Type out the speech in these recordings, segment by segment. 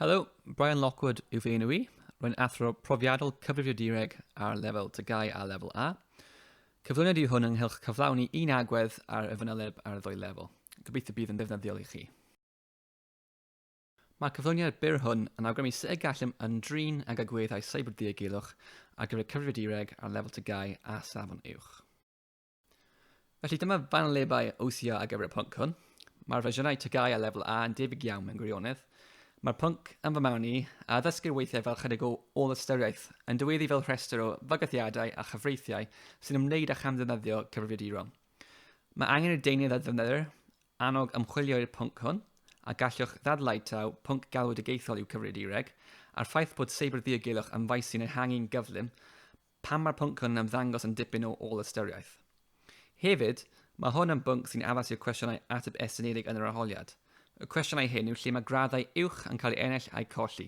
Helo, Brian Lockwood yw fy enw I. Rwy'n athro profiadol cyfrifiadur ar lefel Tygau a lefel A. Cyflwyniad yw hwn ynghylch cyflawni un agwedd ar y fanyleb ar y ddwy lefel. Gobeithio bydd yn ddefnyddiol i chi. Mae cyflwyniad byr hwn yn awgrymu sut y gallem yn drin ag agweddau Seiberddiogelwch ar gyfer cyfrifiadur ar lefel Tygau a safon uwch. Felly dyma fanylebau OCR ar gyfer y pwnc hwn. Mae'r fersiynau Tygau a lefel A yn debyg iawn mewn gwirionedd. Mae'r pwnc yn fy mewn I a ddysgu'r weithiau fel chydig o ôl ystyriaeth yn dyweddu fel rhestr o fygythiadau a chyfreithiau sy'n ymwneud â chamddefnyddio cyfrifiaduron. Mae angen i'r deunydd a ddefnyddir annog ymchwilio i'r pwnc hwn a gallwch ddadlau taw pwnc galwedigaethol yw cyfrifiadureg a'r ffaith bod Seiberddiogelwch yn faes sy'n ehangu'n gyflym pan mae'r pwnc hwn yn ymddangos yn dipyn o ôl ystyriaeth. Hefyd, mae hwn yn bwnc sy'n addas i'r cwestiynau ateb estynedig yn yr arholiad. Y cwestiynau hyn yw lle mae graddau uwch yn cael ei ennill a'i colli,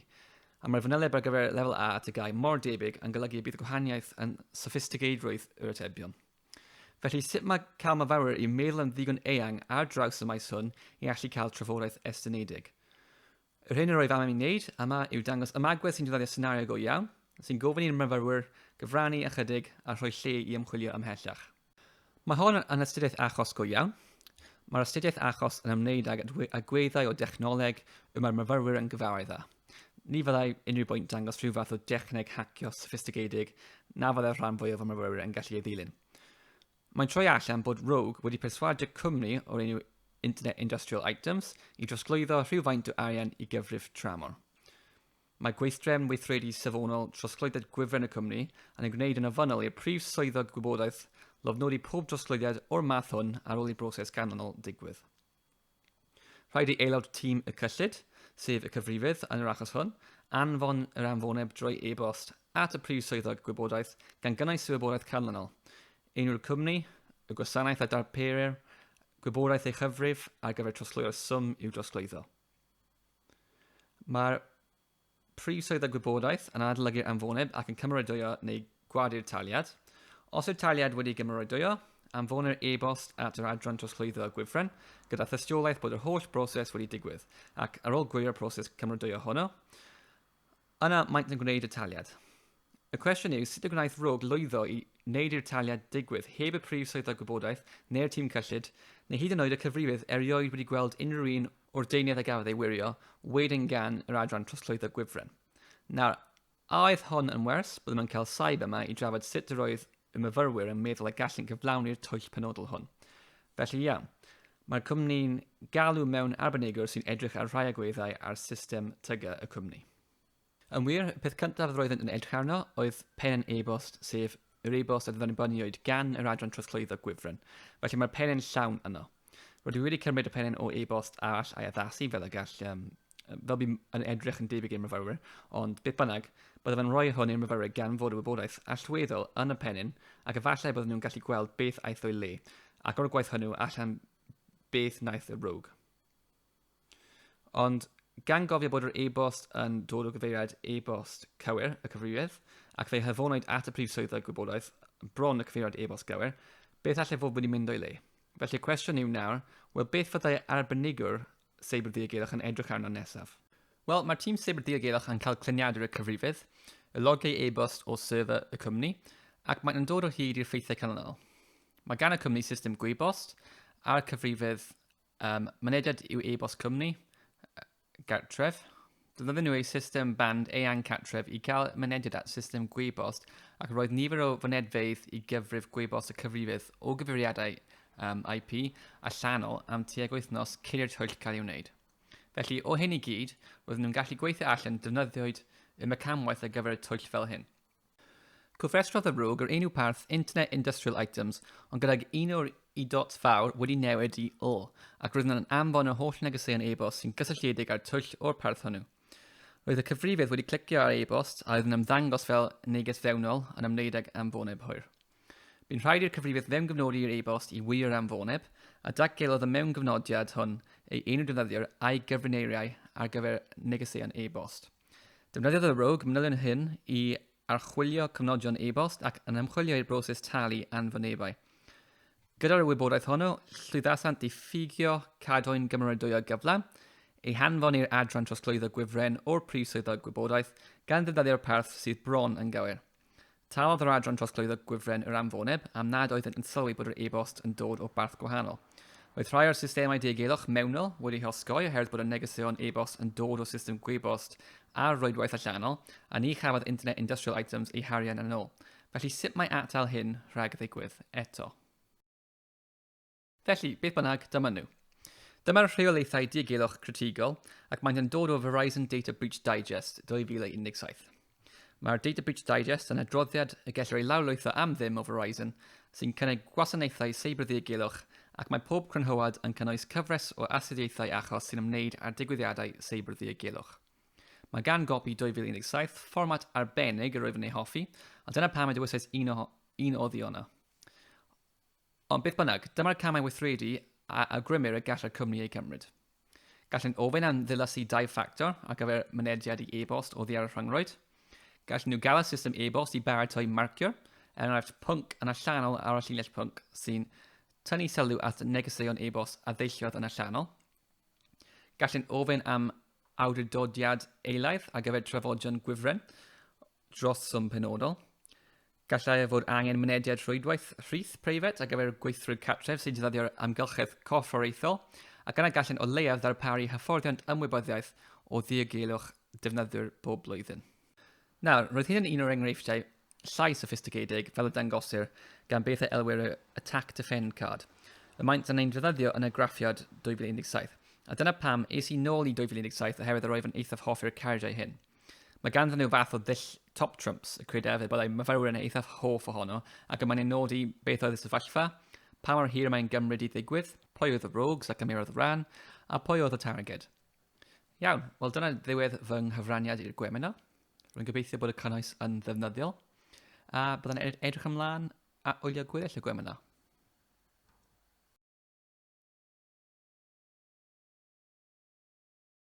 a mae'r fanyleb ar gyfer lefel A a Tygau mor debyg yn golygu bydd gwahaniaeth yn sophisticateidrwydd yr atebion. Felly sut mae cael myfyrwyr i meddwl yn ddigon eang ar draws y maes hwn i allu cael trafodaeth estynedig. Yr hyn yr oedd am i wneud yma yw dangos ymagwedd sy'n defnyddio senario go iawn, sy'n gofyn i'r myfyrwyr gyfrannu ychydig a rhoi lle i ymchwilio ymhellach. Mae hwn yn astudiaeth achos go iawn. Mae'r astudiaeth achos yn ymwneud ag agweddau o dechnoleg y mae'r myfyrwyr yn gyfarwydd â. Ni fyddai unrhyw bwynt dangos rhyw fath o dechneg hacio sophisticated na fyddai'r rhan fwyaf o myfyrwyr yn gallu ei ddilyn. Mae'n troi allan bod Rogue wedi perswadio cwmni o'r enw Internet Industrial Items i drosglwyddo rhywfaint o arian i gyfrif tramor. Mae gweithdrefn weithredu safonol trosglwyddiad gwifren y cwmni yn ei gwneud yn ofynnol i'r prif swyddog gwybodaeth lofnodi pob drosglwyddiad o'r math hwn ar ôl i broses ganlynol digwydd. Rhaid i aelod tîm y cyllid, sef y cyfrifydd yn yr achos hwn, anfon yr anfoneb drwy e-bost at y prif swyddog gwybodaeth gan gynnwys y wybodaeth canlynol, enw'r cwmni, y gwasanaeth a darperir, gwybodaeth ei chyfrif ar gyfer trosglwyddo'r swm i'w drosglwyddo. Mae'r prif swyddog gwybodaeth yn adolygu'r anfoneb ac yn cymeradwyo neu gwadu'r taliad. Os yw'r taliad wedi gymeradwyo, anfonir e-bost at yr adran trosglwyddo gwifren gyda thystiolaeth bod yr holl broses wedi digwydd ac ar ôl gwirio'r proses cymeradwyo honno, yna maent yn gwneud y taliad. Y cwestiwn yw sut y gwnaeth Rogue lwyddo i wneud i'r taliad digwydd heb y prif swyddog gwybodaeth neu'r tîm cyllid neu hyd yn oed y cyfrifydd erioed wedi gweld unrhyw un o'r deunydd a gafodd ei wirio wedyn gan yr adran trosglwyddo gwifren. Nawr, a oedd hon yn wers byddwn yn cael saib yma i drafod sut yr oedd y myfyrwyr yn meddwl y gallen cyflawni'r twll penodol hwn. Felly iawn, mae'r cwmni'n galw mewn arbenigwr sy'n edrych ar rhai agweddau ar system tyga y cwmni. Yn wir, y peth cyntaf roedd yn edrych arno oedd pen yn e-bost, sef yr e-bost a ddibynniwyd gan yr adran trosglwyddo gwifren. Felly mae'r pen yn llawn yno. Rydw i wedi cymryd y pen o e-bost arall a'i addasu fel y gall fel bydd yn edrych yn debyg i'r myfyrwyr, ond beth bynnag, byddaf yn rhoi hwn i'r myfyrwyr gan fod y wybodaeth allweddol yn y penyn ac efallai byddwn nhw'n gallu gweld beth aeth o'i le, ac o'r gwaith hwnnw allan beth wnaeth y Rogue. Ond gan gofio bod yr e-bost yn dod o gyfeiriad e-bost cywir, y cyfrifydd, ac fe'i hyfonwyd at y prif swyddog gwybodaeth bron y cyfeiriad e-bost cywir, beth allai fod wedi mynd o'i le. Felly y cwestiwn yw nawr, wel beth fyddai arbenigwr Seiberddiogelwch yn edrych arno nesaf? Wel, mae'r tîm Seiberddiogelwch yn cael cluniadau'r y cyfrifydd, y logiau e-bost o server y cwmni, ac mae'n dod o hyd i'r ffeithiau canlynol. Mae gan y cwmni system gwybost a'r cyfrifydd mynediad i'w e-bost cwmni, gartref. Defnyddio nhw eu system band eang cartref i cael mynediad at system gwybost ac roedd nifer o fynedfeydd i gyfrif gwybost y cyfrifydd o gyfeiriadau IP allanol am tuag wythnos cyn i'r twll cael ei wneud. Felly, o hyn i gyd, roedden nhw'n gallu gweithio allan defnyddiwyd y mecanwaith ar gyfer y twll fel hyn. Cofrestrodd y Rogue yr enw parth Internet Industrial Items, ond gydag un o'r i dot fawr wedi newid i O, ac roedden nhw'n anfon y holl negeseuon e-bost sy'n gysylltiedig â'r twll o'r parth hwnnw. Roedd y cyfrifydd wedi clicio ar e-bost a oedd yn ymddangos fel neges fewnol yn ymwneud ag anfoneb hwyr. Bu'n rhaid i'r cyfrifydd fewn gyfnodi'r e-bost i wir anfoneb, a daggelodd y mewn gyfnodiad hwn ei enw defnyddiwr a'i gyfrineiriau ar gyfer negeseuon e-bost. Defnyddiodd y Rogue manylion hyn i archwilio cyfnodion e-bost ac yn ymchwilio i'r broses talu anfonebau. Gyda'r wybodaeth honno, llwyddasant i ffigio cadwyn gymeradwyo gyflawn, ei hanfon i'r adran trosglwyddo gwifren o'r prif swyddog gwybodaeth gan ddefnyddio'r parth sydd bron yn gywir. Talodd yr adran trosglwyddo gwifren yr anfoneb am nad oedd yn sylwi bod yr e-bost yn dod o barth gwahanol. Roedd rhai o'r systemau diogelwch mewnol wedi hosgoi oherwydd bod y negesion e-bost yn dod o system gwybost a'r rwydwaith allanol, a ni chafodd Internet Industrial Items ei harian yn ôl. Felly sut mae atal hyn rhag ddigwydd eto? Felly, beth bynnag, dyma nhw. Dyma'r rheolaethau diogelwch critigol ac maent yn dod o Verizon Data Breach Digest 2017. Mae'r Data Breach Digest yn adroddiad y gellir ei lawrlwytho am ddim o Verizon sy'n cynnig gwasanaethau seiberddiogelwch ac mae pob crynhywad yn cynnwys cyfres o astudiaethau achos sy'n ymwneud â'r digwyddiadau seiberddiogelwch. Mae gan gopi 2017 fformat arbennig yr wyf yn ei hoffi, a dyna pam y dywysais un o ddiona. Ond beth bynnag, dyma'r camau weithredu a awgrymir y gallai'r cwmni ei cymryd. Gallen ofyn am ddilynsu 2-factor ar gyfer mynediad i e-bost o ddiar y rhyngrwyd. Gallen nhw gael y system e-bost i baratoi marcio, enghraifft pwnc yn allanol ar y llinell pwnc sy'n tynnu sylw at negeseuon e-bost a ddeilliodd yn allanol. Gallen ofyn am awdurdodiad eilaidd ar gyfer trafodion gwifren dros swm penodol. Gallai fod angen mynediad rhwydwaith rhith preifat ar gyfer gweithrwyd cartref sy'n defnyddio'r amgylchedd corfforaethol, ac yna gallen o leiaf ddarparu hyfforddiant ymwybyddiaeth o ddiogelwch defnyddwyr bob blwyddyn. Nawr, roedd hyn yn un o'r enghreifftiau llai sophisticedig fel y dangosir gan beth elwir y Attack Defend card. Y maent yn ein defnyddio yn y graffiad 2017, a dyna pam es i nôl i 2017 oherwydd yr oedd yn eithaf hoffi'r cardiau hyn. Mae ganddyn nhw fath o ddill top trumps y crydefyd byddai myfyrwyr yn eithaf hoff ohono ac yma'n ei nodi beth oedd y sefyllfa, pa mor hir mae'n gymryd i ddigwydd, pwy oedd y rogues ac ymurodd y ran, a pwy oedd y targed. Iawn, wel dyna ddiwedd fy nghyfraniad i'r gwebinar. Rwy'n gobeithio bod y cynnwys yn ddefnyddiol, a byddai'n edrych ymlaen a wylio gweddill y gwebinar.